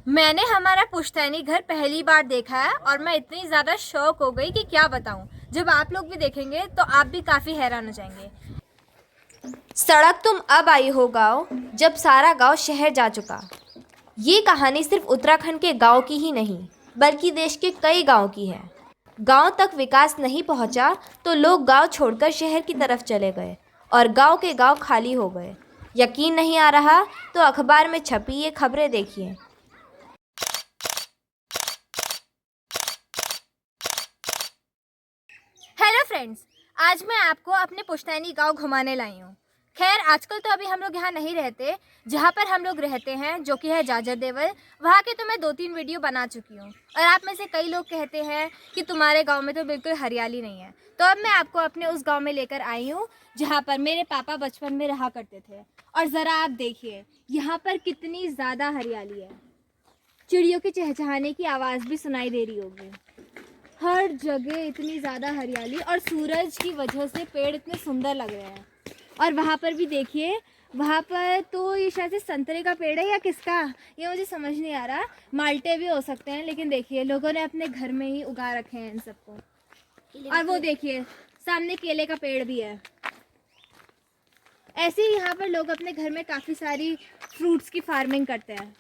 मैंने हमारा पुश्तैनी घर पहली बार देखा है और मैं इतनी ज़्यादा शौक हो गई कि क्या बताऊं। जब आप लोग भी देखेंगे तो आप भी काफ़ी हैरान हो जाएंगे। सड़क तुम अब आई हो गाँव, जब सारा गांव शहर जा चुका। ये कहानी सिर्फ उत्तराखंड के गांव की ही नहीं, बल्कि देश के कई गांव की है। गांव तक विकास नहीं पहुंचा तो लोग गांव छोड़कर शहर की तरफ चले गए और गांव के गांव खाली हो गए। यकीन नहीं आ रहा तो अखबार में छपी ये खबरें देखिए। हेलो फ्रेंड्स, आज मैं आपको अपने पुश्तैनी गांव घुमाने लाई हूँ। खैर आजकल तो अभी हम लोग यहाँ नहीं रहते। जहाँ पर हम लोग रहते हैं जो कि है जाजर देवल, वहाँ के तो मैं 2-3 वीडियो बना चुकी हूँ। और आप में से कई लोग कहते हैं कि तुम्हारे गांव में तो बिल्कुल हरियाली नहीं है। तो अब मैं आपको अपने उस गांव में लेकर आई हूँ जहाँ पर मेरे पापा बचपन में रहा करते थे। और ज़रा आप देखिए यहाँ पर कितनी ज़्यादा हरियाली है। चिड़ियों के चहचहाने की आवाज़ भी सुनाई दे रही होगी। हर जगह इतनी ज़्यादा हरियाली और सूरज की वजह से पेड़ इतने सुंदर लग रहे हैं। और वहाँ पर भी देखिए, वहाँ पर तो ये शायद से संतरे का पेड़ है या किसका, ये मुझे समझ नहीं आ रहा। माल्टे भी हो सकते हैं, लेकिन देखिए लोगों ने अपने घर में ही उगा रखे हैं इन सबको। और वो देखिए सामने केले का पेड़ भी है। ऐसे ही यहाँ पर लोग अपने घर में काफ़ी सारी फ्रूट्स की फार्मिंग करते हैं।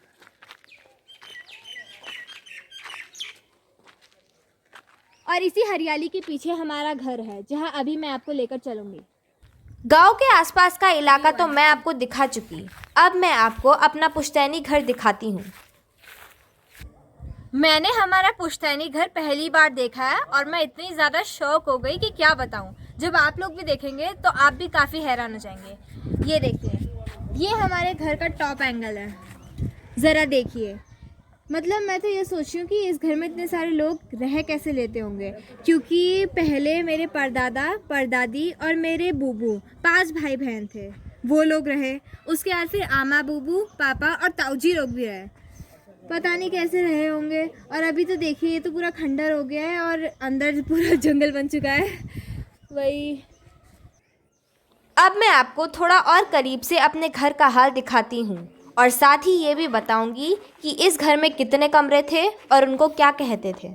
और इसी हरियाली के पीछे हमारा घर है जहाँ अभी मैं आपको लेकर चलूँगी। गांव के आसपास का इलाका तो मैं आपको दिखा चुकी। अब मैं आपको अपना पुश्तैनी घर दिखाती हूँ। मैंने हमारा पुश्तैनी घर पहली बार देखा है और मैं इतनी ज़्यादा शौक हो गई कि क्या बताऊं। जब आप लोग भी देखेंगे तो आप भी काफ़ी हैरान हो जाएंगे। ये देखिए, ये हमारे घर का टॉप एंगल है। ज़रा देखिए, मतलब मैं तो ये सोच रही हूँ कि इस घर में इतने सारे लोग रह कैसे लेते होंगे, क्योंकि पहले मेरे परदादा परदादी और मेरे बूबू 5 भाई बहन थे, वो लोग रहे। उसके बाद फिर आमा बूबू पापा और ताऊजी लोग भी रहे। पता नहीं कैसे रहे होंगे। और अभी तो देखिए ये तो पूरा खंडर हो गया है और अंदर पूरा जंगल बन चुका है। वही अब मैं आपको थोड़ा और करीब से अपने घर का हाल दिखाती हूँ और साथ ही ये भी बताऊंगी कि इस घर में कितने कमरे थे और उनको क्या कहते थे।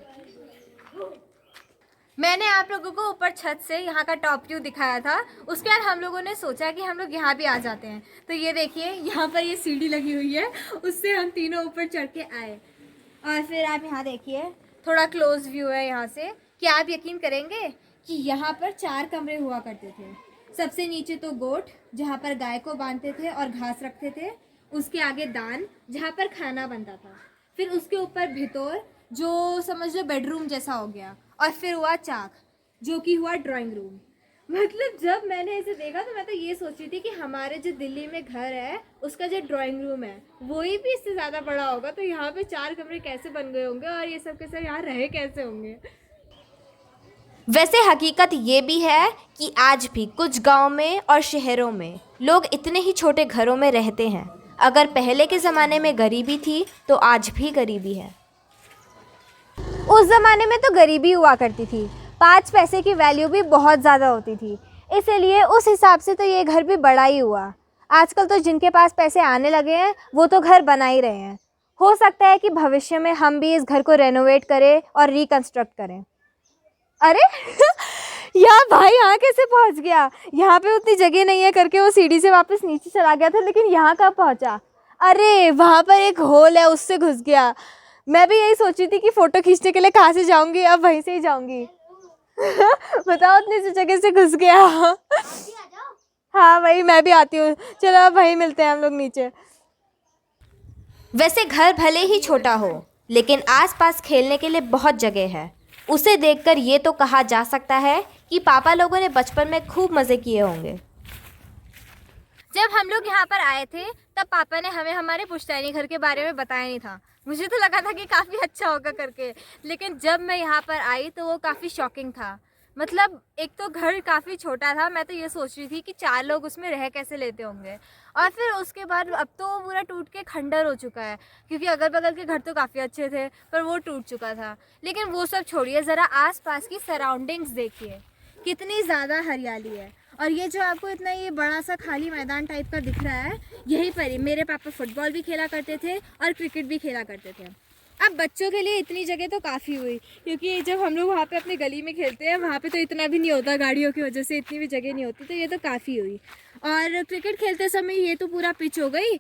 मैंने आप लोगों को ऊपर छत से यहाँ का टॉप व्यू दिखाया था। उसके बाद हम लोगों ने सोचा कि हम लोग यहाँ भी आ जाते हैं। तो ये देखिए यहाँ पर ये सीढ़ी लगी हुई है, उससे हम तीनों ऊपर चढ़ के आए। और फिर आप यहाँ देखिए, थोड़ा क्लोज व्यू है यहाँ से। क्या आप यकीन करेंगे कि यहाँ पर 4 कमरे हुआ करते थे। सबसे नीचे तो गोठ, जहाँ पर गाय को बांधते थे और घास रखते थे। उसके आगे दान, जहाँ पर खाना बनता था। फिर उसके ऊपर भितोर, जो समझ लो बेडरूम जैसा हो गया। और फिर हुआ चाक, जो कि हुआ ड्राइंग रूम। मतलब जब मैंने इसे देखा तो मैं तो ये सोच रही थी कि हमारे जो दिल्ली में घर है उसका जो ड्राइंग रूम है वही भी इससे ज़्यादा बड़ा होगा। तो यहाँ पे 4 कमरे कैसे बन गए होंगे और ये सब के सब यहाँ रहे कैसे होंगे। वैसे हकीकत ये भी है कि आज भी कुछ गांव में और शहरों में लोग इतने ही छोटे घरों में रहते हैं। अगर पहले के ज़माने में गरीबी थी तो आज भी गरीबी है। उस ज़माने में तो गरीबी हुआ करती थी, 5 पैसे की वैल्यू भी बहुत ज़्यादा होती थी। इसीलिए उस हिसाब से तो ये घर भी बड़ा ही हुआ। आजकल तो जिनके पास पैसे आने लगे हैं वो तो घर बना ही रहे हैं। हो सकता है कि भविष्य में हम भी इस घर को रेनोवेट करें और रिकंस्ट्रक्ट करें। अरे यार भाई यहाँ कैसे पहुँच गया? यहाँ पे उतनी जगह नहीं है करके वो सीढ़ी से वापस नीचे चला गया था, लेकिन यहाँ कहाँ पहुँचा? अरे वहाँ पर एक होल है, उससे घुस गया। मैं भी यही सोची थी कि फ़ोटो खींचने के लिए कहाँ से जाऊँगी, अब वहीं से ही जाऊँगी। बताओ उतनी सी जगह से घुस गया। हाँ वही, मैं भी आती हूँ। चलो अब वहीं मिलते हैं हम लोग नीचे। वैसे घर भले ही छोटा हो लेकिन आसपास खेलने के लिए बहुत जगह है। उसे देखकर ये तो कहा जा सकता है कि पापा लोगों ने बचपन में खूब मज़े किए होंगे। जब हम लोग यहाँ पर आए थे तब पापा ने हमें हमारे पुश्तैनी घर के बारे में बताया नहीं था। मुझे तो लगा था कि काफ़ी अच्छा होगा करके, लेकिन जब मैं यहाँ पर आई तो वो काफ़ी शॉकिंग था। मतलब एक तो घर काफ़ी छोटा था, मैं तो ये सोच रही थी कि 4 लोग उसमें रह कैसे लेते होंगे। और फिर उसके बाद अब तो वो पूरा टूट के खंडर हो चुका है, क्योंकि अगल बगल के घर तो काफ़ी अच्छे थे पर वो टूट चुका था। लेकिन वो सब छोड़िए, ज़रा आस पास की सराउंडिंग्स देखिए, कितनी ज़्यादा हरियाली है। और ये जो आपको इतना ये बड़ा सा खाली मैदान टाइप का दिख रहा है, यहीं पर ही मेरे पापा फुटबॉल भी खेला करते थे और क्रिकेट भी खेला करते थे। अब बच्चों के लिए इतनी जगह तो काफ़ी हुई, क्योंकि जब हम लोग वहाँ पे अपनी गली में खेलते हैं वहाँ पे तो इतना भी नहीं होता, गाड़ियों की वजह से इतनी भी जगह नहीं होती, तो ये तो काफ़ी हुई। और क्रिकेट खेलते समय ये तो पूरा पिच हो गई,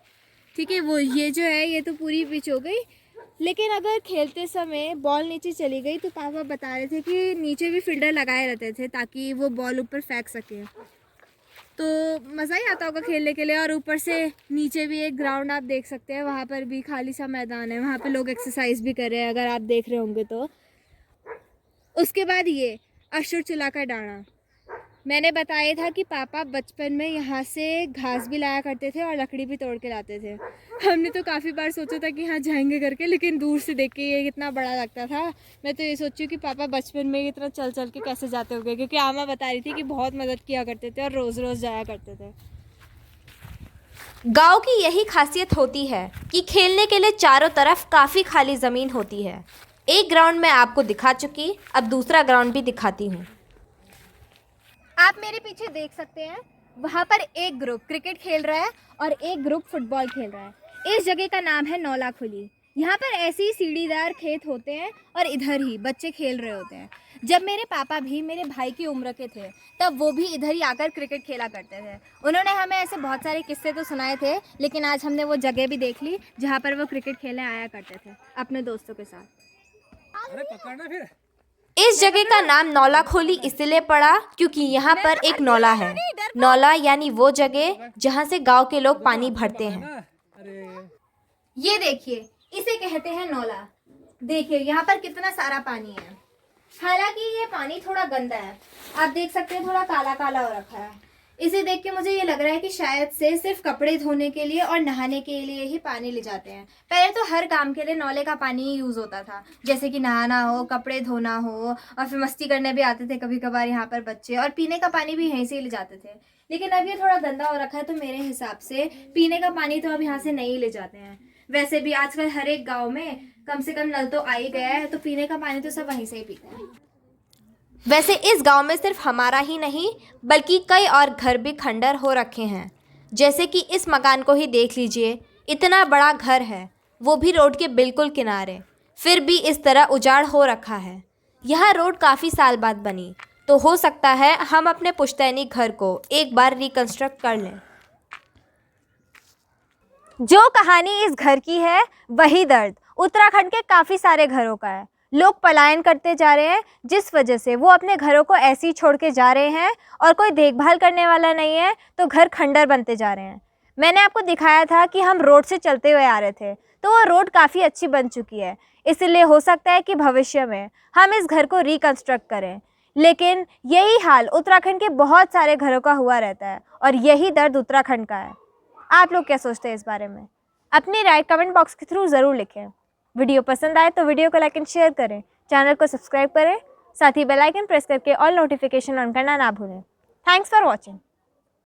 ठीक है, वो ये जो है ये तो पूरी पिच हो गई। लेकिन अगर खेलते समय बॉल नीचे चली गई तो पापा बता रहे थे कि नीचे भी फील्डर लगाए रहते थे ताकि वो बॉल ऊपर फेंक सके, तो मज़ा ही आता होगा खेलने के लिए। और ऊपर से नीचे भी एक ग्राउंड आप देख सकते हैं, वहाँ पर भी खाली सा मैदान है, वहाँ पे लोग एक्सरसाइज भी कर रहे हैं अगर आप देख रहे होंगे तो। उसके बाद ये अशुरचूला का डाँड़ा, मैंने बताया था कि पापा बचपन में यहाँ से घास भी लाया करते थे और लकड़ी भी तोड़ के लाते थे। हमने तो काफ़ी बार सोचा था कि हाँ जाएंगे करके, लेकिन दूर से देख के ये कितना बड़ा लगता था। मैं तो ये सोची कि पापा बचपन में इतना चल चल के कैसे जाते होंगे, क्योंकि आमा बता रही थी कि बहुत मदद किया करते थे और रोज़ रोज़ जाया करते थे। गांव की यही खासियत होती है कि खेलने के लिए चारों तरफ काफ़ी खाली ज़मीन होती है। एक ग्राउंड मैं आपको दिखा चुकी, अब दूसरा ग्राउंड भी दिखाती हूँ। आप मेरे पीछे देख सकते हैं, वहाँ पर एक ग्रुप क्रिकेट खेल रहा है और एक ग्रुप फुटबॉल खेल रहा है। इस जगह का नाम है नौला खुली। यहाँ पर ऐसे ही सीढ़ीदार खेत होते हैं और इधर ही बच्चे खेल रहे होते हैं। जब मेरे पापा भी मेरे भाई की उम्र के थे तब वो भी इधर ही आकर क्रिकेट खेला करते थे। उन्होंने हमें ऐसे बहुत सारे किस्से तो सुनाए थे, लेकिन आज हमने वो जगह भी देख ली जहाँ पर वो क्रिकेट खेलने आया करते थे अपने दोस्तों के साथ। अरे पकड़ना फिर। इस जगह का नाम नौला खोली इसलिए पड़ा क्योंकि यहाँ पर एक नौला है। नौला यानी वो जगह जहाँ से गांव के लोग पानी भरते हैं। अरे ये देखिए, इसे कहते हैं नौला। देखिए यहाँ पर कितना सारा पानी है। हालांकि ये पानी थोड़ा गंदा है, आप देख सकते हैं थोड़ा काला काला हो रखा है। इसे देख के मुझे ये लग रहा है कि शायद से सिर्फ कपड़े धोने के लिए और नहाने के लिए ही पानी ले जाते हैं। पहले तो हर काम के लिए नौले का पानी ही यूज़ होता था, जैसे कि नहाना हो, कपड़े धोना हो, और फिर मस्ती करने भी आते थे कभी कभार यहाँ पर बच्चे, और पीने का पानी भी यहीं से ही ले जाते थे। लेकिन अब ये थोड़ा गंदा हो रखा है, तो मेरे हिसाब से पीने का पानी तो अब यहाँ से नहीं ले जाते हैं। वैसे भी आजकल हर एक गाँव में कम से कम नल तो आ ही गया है, तो पीने का पानी तो सब वहीं से ही पीते हैं। वैसे इस गांव में सिर्फ हमारा ही नहीं बल्कि कई और घर भी खंडर हो रखे हैं। जैसे कि इस मकान को ही देख लीजिए, इतना बड़ा घर है, वो भी रोड के बिल्कुल किनारे, फिर भी इस तरह उजाड़ हो रखा है। यह रोड काफ़ी साल बाद बनी, तो हो सकता है हम अपने पुश्तैनी घर को एक बार रिकंस्ट्रक्ट कर लें। जो कहानी इस घर की है वही दर्द उत्तराखंड के काफ़ी सारे घरों का है। लोग पलायन करते जा रहे हैं, जिस वजह से वो अपने घरों को ऐसे ही छोड़ के जा रहे हैं और कोई देखभाल करने वाला नहीं है, तो घर खंडर बनते जा रहे हैं। मैंने आपको दिखाया था कि हम रोड से चलते हुए आ रहे थे, तो वो रोड काफ़ी अच्छी बन चुकी है, इसलिए हो सकता है कि भविष्य में हम इस घर को रिकंस्ट्रक्ट करें। लेकिन यही हाल उत्तराखंड के बहुत सारे घरों का हुआ रहता है और यही दर्द उत्तराखंड का है। आप लोग क्या सोचते हैं इस बारे में? अपनी राय कमेंट बॉक्स के थ्रू ज़रूर लिखें। वीडियो पसंद आए तो वीडियो को लाइक एंड शेयर करें, चैनल को सब्सक्राइब करें, साथ ही बेल आइकन प्रेस करके ऑल नोटिफिकेशन ऑन करना ना भूलें। Thanks for watching.